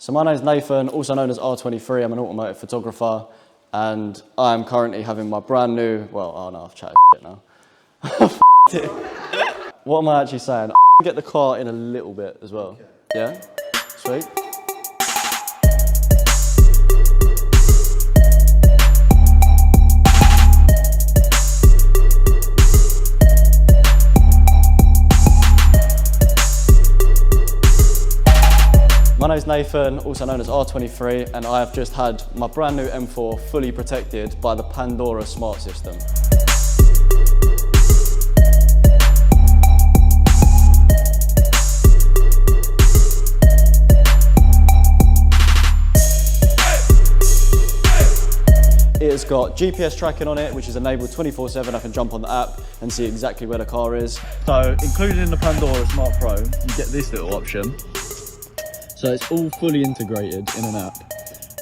So my name is Nathan, also known as R23. I'm an automotive photographer, and I'm currently having my brand new, well, oh no, I've chatted shit now. What am I actually saying? I'll get the car in a little bit as well. Yeah? Sweet. My name is Nathan, also known as R23, and I have just had my brand new M4 fully protected by the Pandora smart system. It's got GPS tracking on it, which is enabled 24/7. I can jump on the app and see exactly where the car is. So, included in the Pandora Smart Pro, you get this little option. So it's all fully integrated in an app,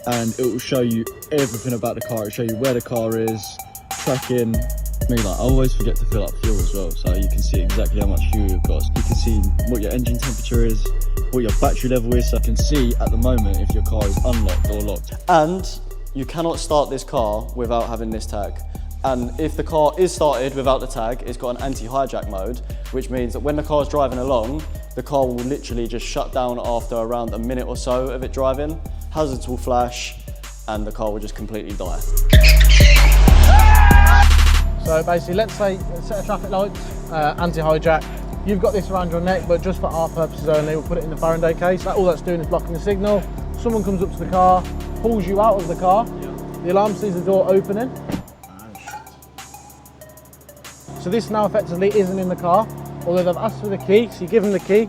and it will show you everything about the car. It'll show you where the car is, tracking. I always forget to fill up fuel as well, so you can see exactly how much fuel you've got. You can see what your engine temperature is, what your battery level is, so I can see at the moment if your car is unlocked or locked. And you cannot start this car without having this tag. And if the car is started without the tag, it's got an anti-hijack mode, which means that when the car's driving along, the car will literally just shut down after around a minute or so of it driving. Hazards will flash, and the car will just completely die. So basically, let's say a set of traffic lights, anti-hijack. You've got this around your neck, but just for our purposes only, we'll put it in the Faraday case. All that's doing is blocking the signal. Someone comes up to the car, pulls you out of the car. The alarm sees the door opening. So this now effectively isn't in the car, although they've asked for the key, so you give them the key.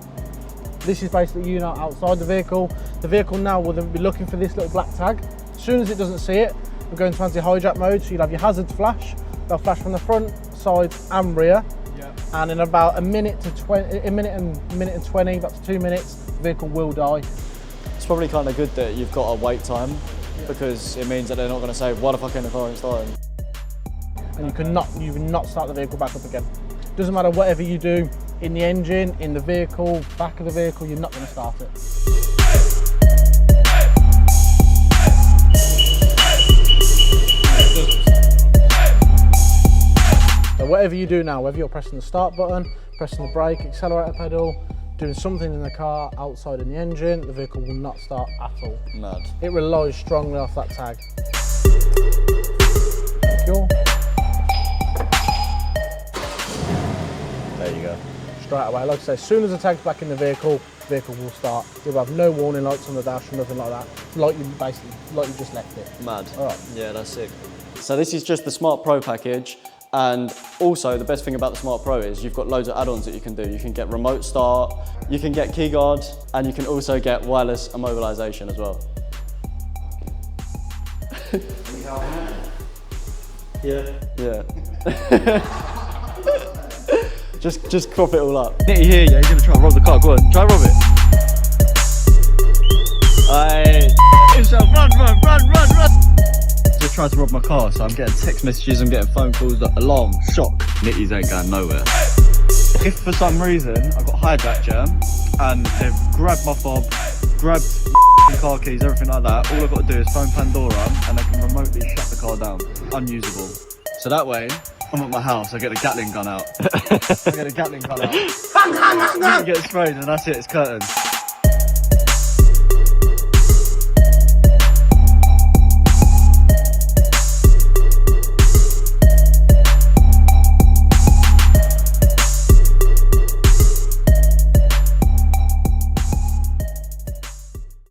This is basically you now outside the vehicle. The vehicle now will then be looking for this little black tag. As soon as it doesn't see it, we'll go into anti-hijack mode, so you'll have your hazards flash. They'll flash from the front, side and rear. Yep. And in about a minute and 20, up to 2 minutes, the vehicle will die. It's probably kind of good that you've got a wait time, because it means that they're not going to say, why the fuck ain't the car ain't starting? And you cannot start the vehicle back up again. Doesn't matter whatever you do in the engine, in the vehicle, back of the vehicle, you're not going to start it. So whatever you do now, whether you're pressing the start button, pressing the brake, accelerator pedal, doing something in the car, outside in the engine, the vehicle will not start at all. Mad. It relies strongly off that tag. Secure. There you go. Straight away, like I say, as soon as the tag's back in the vehicle will start. You'll have no warning lights on the dash or nothing like that. Like you just left it. Mad. All right. Yeah, that's sick. So this is just the Smart Pro package, and also the best thing about the Smart Pro is you've got loads of add-ons that you can do. You can get remote start, you can get key guard, and you can also get wireless immobilisation as well. Yeah. Just crop it all up. Nitty here, yeah, he's gonna try and rob the car. Go on, try and rob it. Run! Just tried to rob my car, so I'm getting text messages, I'm getting phone calls, like, alarm, shock. Nitties ain't going nowhere. If for some reason I got hijacked, yeah, and they've grabbed my fob, grabbed my car keys, everything like that, all I've got to do is phone Pandora and they can remotely shut the car down. Unusable. So that way, I'm at my house, I get the Gatling gun out. I get the Gatling gun out. You get sprayed and that's it, it's curtains.